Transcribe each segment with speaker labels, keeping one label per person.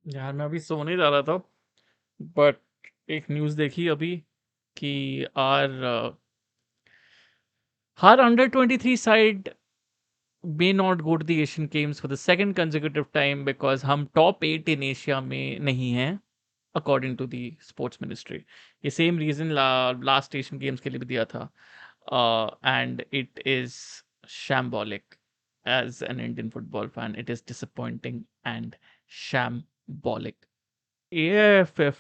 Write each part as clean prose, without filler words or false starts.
Speaker 1: यार मैं अभी सोने जा रहा था, बट एक न्यूज़ देखी अभी कि our under 23 side may not go to the Asian Games for the second consecutive time because हम टॉप 8 इन एशिया में नहीं हैं according to the sports ministry. ये same reason last Asian Games के लिए भी दिया था, and it is shambolic. As an Indian football fan it is disappointing and shambolic. AFF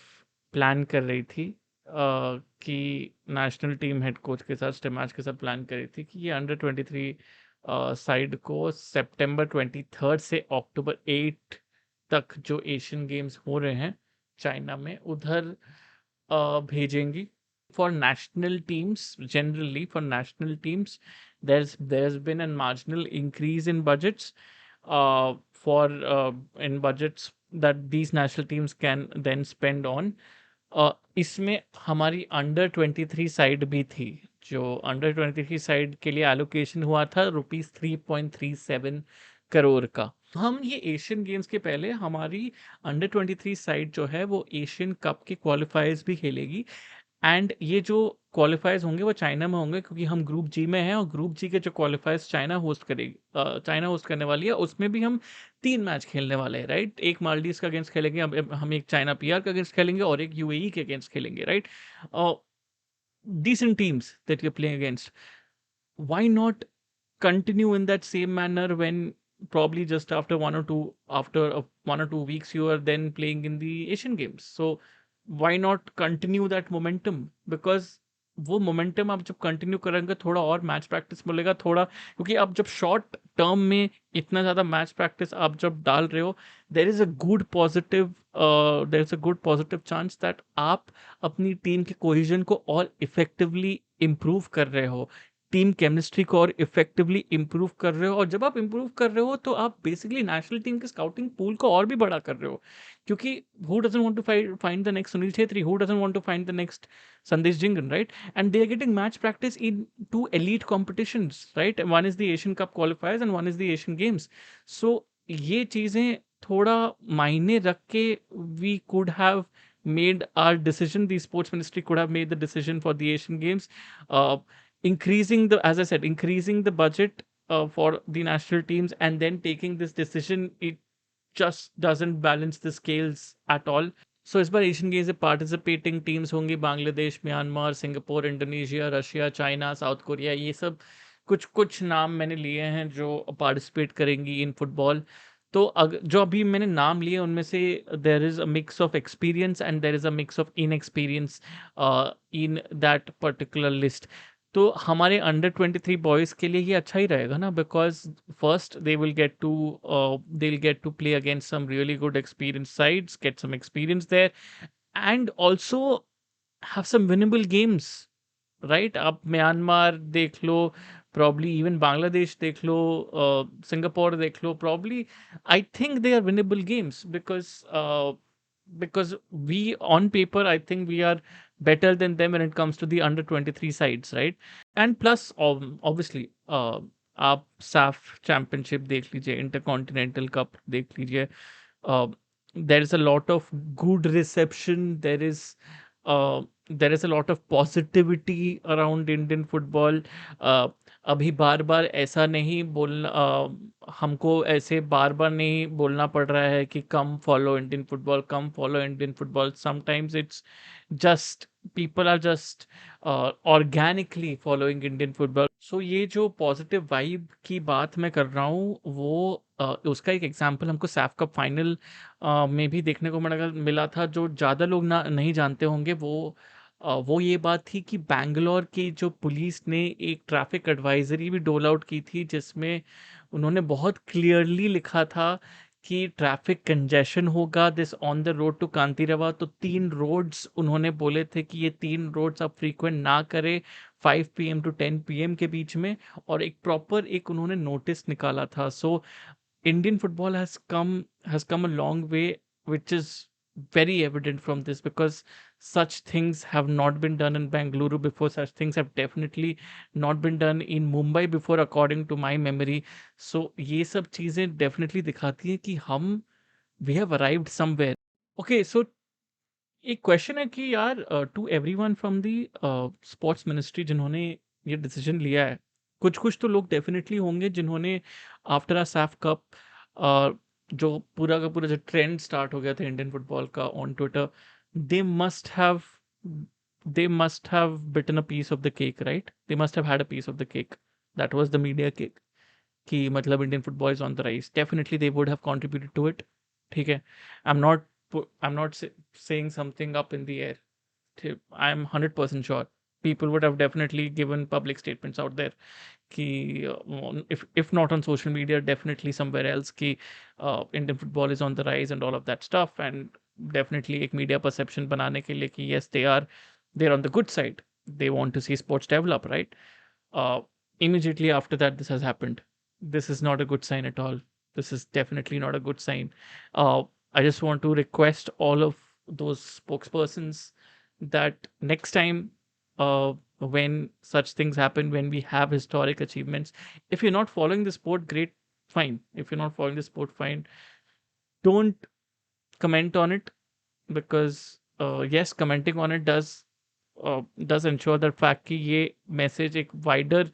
Speaker 1: plan कर रही थी कि नेशनल टीम हेड कोच के साथ स्टिमाच के साथ प्लान कर रही थी कि ये अंडर 23 साइड को सितंबर 23 से अक्टूबर 8 तक जो एशियन गेम्स हो रहे हैं चाइना में उधर भेजेंगी। For national teams, generally for national teams, there's been a marginal increase in budgets, for in budgets that these national teams can then spend on. इसमें हमारी अंडर 23 साइड भी थी। जो अंडर 23 साइड के लिए एलोकेशन हुआ था रुपीज 3.37 करोड़ का। हम ये एशियन गेम्स के पहले हमारी अंडर 23 साइड जो है वो एशियन कप के क्वालिफायर्स भी खेलेगी, एंड ये जो क्वालिफायर्स होंगे वो चाइना में होंगे क्योंकि हम ग्रुप जी में हैं, और ग्रुप जी के जो क्वालिफायर्स चाइना होस्ट करेगी, चाइना होस्ट करने वाली है, उसमें भी हम 3 मैच खेलने वाले हैं, राइट? एक मालदीव्स का अगेंस्ट खेलेंगे, अब हम एक चाइना पीआर का अगेंस्ट खेलेंगे और एक यूएई के अगेंस्ट खेलेंगे, right? Decent teams that you're playing against. Why not continue in that same manner when probably just after 1 or 2 weeks you are then playing in the Asian Games? So why not continue that momentum? Because वो momentum आप जब continue करेंगे थोड़ा और match practice मिलेगा थोड़ा, क्योंकि आप जब शॉर्ट टर्म में इतना ज़्यादा मैच प्रैक्टिस आप जब डाल रहे हो, there is a good positive there is a good positive chance that आप अपनी टीम के कोहिजन को और इफेक्टिवली इम्प्रूव कर रहे हो, टीम केमिस्ट्री को और इफेक्टिवली इम्प्रूव कर रहे हो। और जब आप इम्प्रूव कर रहे हो तो आप बेसिकली नेशनल टीम के स्काउटिंग पूल को और भी बड़ा कर रहे हो, क्योंकि who doesn't want to find the next Sunil Chhetri, who doesn't want to find the next Sandesh Jhingan, right? And they are getting match practice in two elite competitions, right? One is the Asian Cup qualifiers and one is the Asian Games. So ये चीजें थोड़ा मायने रख के we could have made our decision, the sports ministry could have made the decision for the Asian Games, increasing the, as I said, increasing the budget for the national teams, and then taking this decision, it just doesn't balance the scales at all. So इस बार Asian games में participating teams होंगी Bangladesh, Myanmar, Singapore, Indonesia, Russia, China, south Korea, ये सब कुछ कुछ नाम मैंने लिए हैं जो पार्टिसिपेट करेंगी इन फुटबॉल। तो जो अभी मैंने नाम लिए उनमें से there is a mix of experience and there is a mix of inexperience in that particular list. तो हमारे अंडर 23 बॉयज़ के लिए ये अच्छा ही रहेगा ना, because first they will get to play against some really good experience sides, get some experience there, and also have some winnable games, right? आप म्यांमार देख लो, प्रॉब्ली इवन बांग्लादेश देख लो, सिंगापुर देख लो, probably I think they are winnable games because we on paper I think we are better than them when it comes to the under 23 sides, right? And plus obviously आप साफ championship देख लीजिए, intercontinental cup देख लीजिए, there is a lot of good reception, there is a lot of positivity around Indian football. अभी बार बार ऐसा नहीं बोलना, हमको ऐसे बार बार नहीं बोलना पड़ रहा है कि come follow Indian football, come follow Indian football. Sometimes it's just people are just organically following Indian football. So ये जो पॉजिटिव वाइब की बात मैं कर रहा हूँ वो उसका एक एग्जांपल हमको सैफ कप फाइनल में भी देखने को मिला था। जो ज़्यादा लोग ना नहीं जानते होंगे वो ये बात थी कि बैंगलोर की जो पुलिस ने एक ट्रैफिक एडवाइजरी भी डोल आउट की थी, जिसमें उन्होंने बहुत क्लियरली लिखा था कि ट्रैफिक कंजेशन होगा this on the road to Kanteerava. तो 3 रोड्स उन्होंने बोले थे कि ये 3 रोड्स आप फ्रीक्वेंट ना करें 5 PM to 10 PM के बीच में, और एक प्रॉपर एक उन्होंने नोटिस निकाला था। सो Indian football has come a long way, which is very evident from this, because such things have not been done in Bengaluru before. Such things have definitely not been done in Mumbai before, according to my memory. So ये सब चीज़ें definitely दिखाती हैं कि हम we have arrived somewhere. Okay, so एक question है कि यार, to everyone from the sports ministry जिन्होंने ये डिसीजन लिया है, कुछ कुछ तो लोग डेफिनेटली होंगे जिन्होंने आफ्टर अ सैफ कप, जो पूरा का पूरा जो ट्रेंड स्टार्ट हो गया था इंडियन फुटबॉल का on Twitter, they must have they must have bitten a piece of the cake, right? They must have had a piece of the cake. That was the media cake. कि मतलब Indian football is on the rise, definitely they would have contributed to it. ठीक है, I am not saying something up in the air. I'm 100% sure people would have definitely given public statements out there कि if not on social media, definitely somewhere else कि Indian football is on the rise and all of that stuff, and definitely एक media perception बनाने के लिए कि yes, they're on the good side, they want to see sports develop, right? uh, Immediately after that this has happened. This is not a good sign at all. This is definitely not a good sign. uh, I just want to request all of those spokespersons that next time, when such things happen, when we have historic achievements, if you're not following the sport, great, fine. If you're not following the sport, fine, don't comment on it, because yes, commenting on it does ensure the fact कि ये message एक wider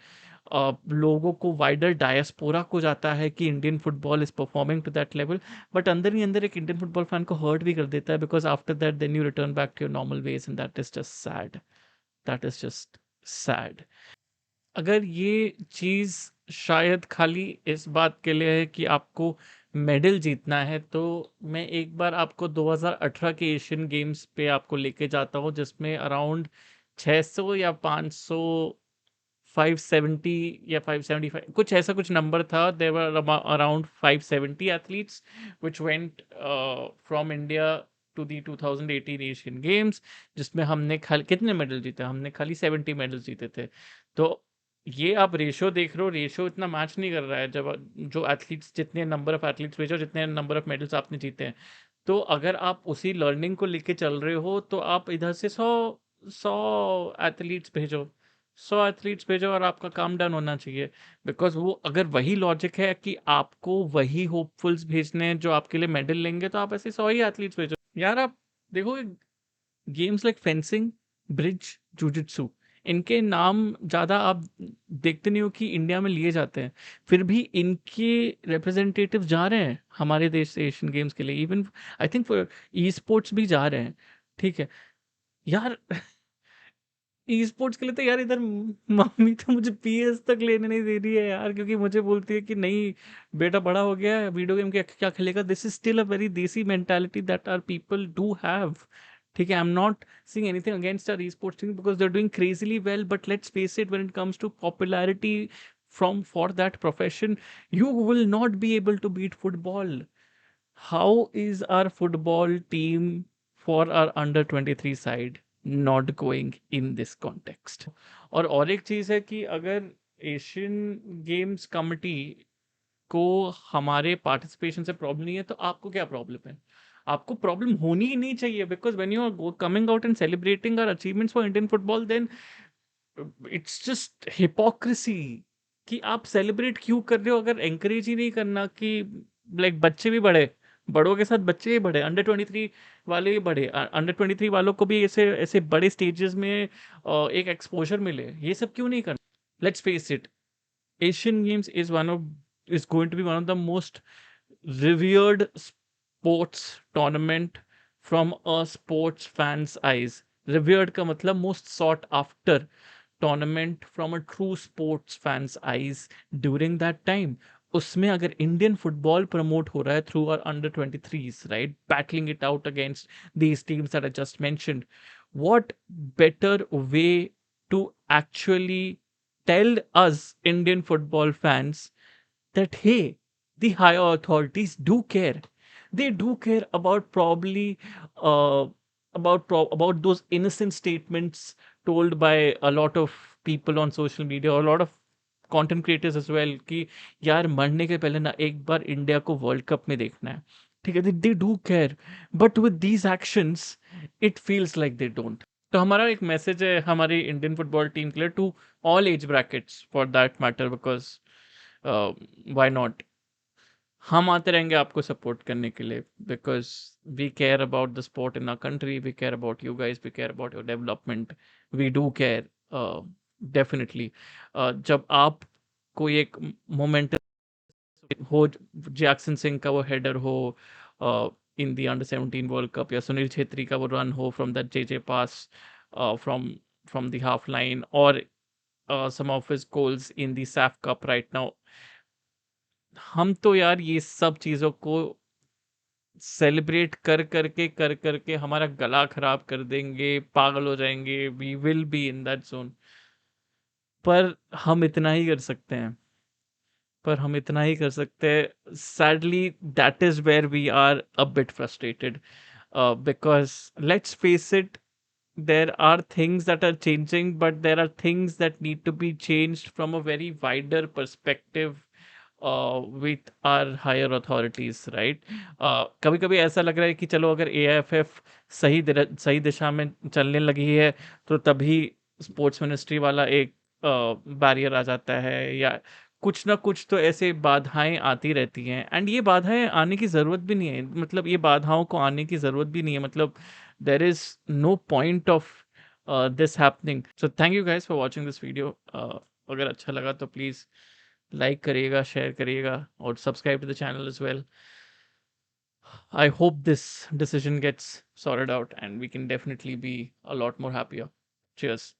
Speaker 1: लोगों को, wider diaspora को जाता है कि Indian football is performing to that level, but अंदर ही अंदर एक इंडियन फुटबॉल फैन को हर्ट भी कर देता है, because after that then you return back to your normal ways, and that is just sad. That is just sad. अगर ये चीज़ शायद खाली इस बात के लिए है कि आपको मेडल जीतना है, तो मैं एक बार आपको 2018 के एशियन गेम्स पे आपको लेके जाता हूँ, जिसमें अराउंड 600 या 500, 570 या 575, कुछ ऐसा कुछ नंबर था। There were around 570 athletes which went from India to the 2018 Asian games, जिसमें हमने खाली कितने मेडल जीते? हमने खाली 70 मेडल जीते थे। तो ये आप रेशो देख रहे हो, रेशो इतना मैच नहीं कर रहा है। जब जो एथलीट्स, जितने नंबर ऑफ एथलीट्स भेजो, जितने नंबर ऑफ मेडल्स आपने जीते हैं, तो अगर आप उसी लर्निंग को लेके चल रहे हो, तो आप इधर से 100 एथलीट्स भेजो, 100 एथलीट्स भेजो, और आपका काम डन होना चाहिए। बिकॉज वो, अगर वही लॉजिक है कि आपको वही होपफुल्स भेजने हैं जो आपके लिए मेडल लेंगे, तो आप ऐसे 100 ही एथलीट्स भेजो यार। आप देखो, गेम्स लाइक फेंसिंग, ब्रिज, जूजित्सु, इनके नाम ज़्यादा आप देखते नहीं हो कि इंडिया में लिए जाते हैं, फिर भी इनके रिप्रेजेंटेटिव जा रहे हैं हमारे देश से एशियन गेम्स के लिए। Even I think for e sports भी जा रहे हैं। ठीक है यार, ई स्पोर्ट्स के लिए तो यार इधर मम्मी तो मुझे पीएस तक लेने नहीं दे रही है यार, क्योंकि मुझे बोलती है कि नहीं बेटा, बड़ा हो गया है, वीडियो गेम क्या क्या खेलेगा। This is still a very desi mentality that our people do have. ठीक है, I am not seeing anything against our e sports thing, because they are doing crazily well, but let's face it, when it comes to popularity from for that profession, you will not be able to beat football. How is our football team for our under 23 side not going in this context? और एक चीज़ है कि अगर Asian games committee को हमारे participation से problem नहीं है, तो आपको क्या प्रॉब्लम है? आपको प्रॉब्लम होनी ही नहीं चाहिए, because when you are coming out and celebrating our achievements for Indian football, then it's just hypocrisy कि आप सेलिब्रेट क्यों कर रहे हो, अगर एंकरेज ही नहीं करना कि लाइक बच्चे भी बढ़े, बड़ों के साथ बच्चे ही बढ़े, अंडर 23 वाले ही बढ़े, अंडर 23 वालों को भी ऐसे ऐसे बड़े स्टेजेस में एक एक्सपोजर मिले, ये सब क्यों नहीं करना? Let's face it, Asian games is going to be one of the most revered sports tournament from a sports fan's eyes. Revered का मतलब most sought after tournament from a true sports fan's eyes during that time. उसमें अगर Indian football promote हो रहा है through our under 23s, right, battling it out against these teams that I just mentioned, what better way to actually tell us Indian football fans that hey, the higher authorities do care. They do care about probably uh, about those innocent statements told by a lot of people on social media, or a lot of content creators as well, कि यार मरने के पहले ना एक बार India को world cup में देखना है। ठीक है, they do care, but with these actions it feels like they don't. तो हमारा एक मैसेज है हमारी इंडियन फुटबॉल टीम के लिए, to all age brackets for that matter, because why not, हम आते रहेंगे आपको सपोर्ट करने के लिए, because we care about the sport in our country, we care about you guys, we care about your development, we do care definitely. जब आप कोई एक मोमेंट हो, जैक्सन सिंह का वो हेडर हो इन दी अंडर 17 वर्ल्ड कप, या सुनील छेत्री का वो रन हो from that J pass from from the half line, और some of his goals in the SAF Cup right now, हम तो यार ये सब चीज़ों को सेलिब्रेट कर करके हमारा गला खराब कर देंगे, पागल हो जाएंगे, we will be in that zone. पर हम इतना ही कर सकते हैं, पर हम इतना ही कर सकते हैं। Sadly that is where we are a bit frustrated, because let's face it, there are things that are changing, but there are things that need to be changed from a very wider perspective with our higher authorities, right? कभी कभी ऐसा लग रहा है कि चलो अगर AIFF सही दिशा में चलने लगी है, तो तभी स्पोर्ट्स मिनिस्ट्री वाला एक बैरियर आ जाता है, या कुछ ना कुछ तो ऐसे बाधाएं आती रहती हैं, एंड ये बाधाएं आने की ज़रूरत भी नहीं है, मतलब ये बाधाओं को आने की ज़रूरत भी नहीं है, मतलब there is no point of this happening. So thank you guys for watching this video. अगर अच्छा लगा तो प्लीज़ लाइक करिएगा, शेयर करिएगा, और subscribe to the channel as well. I hope this decision gets sorted out and we can definitely be a lot more happier. Cheers.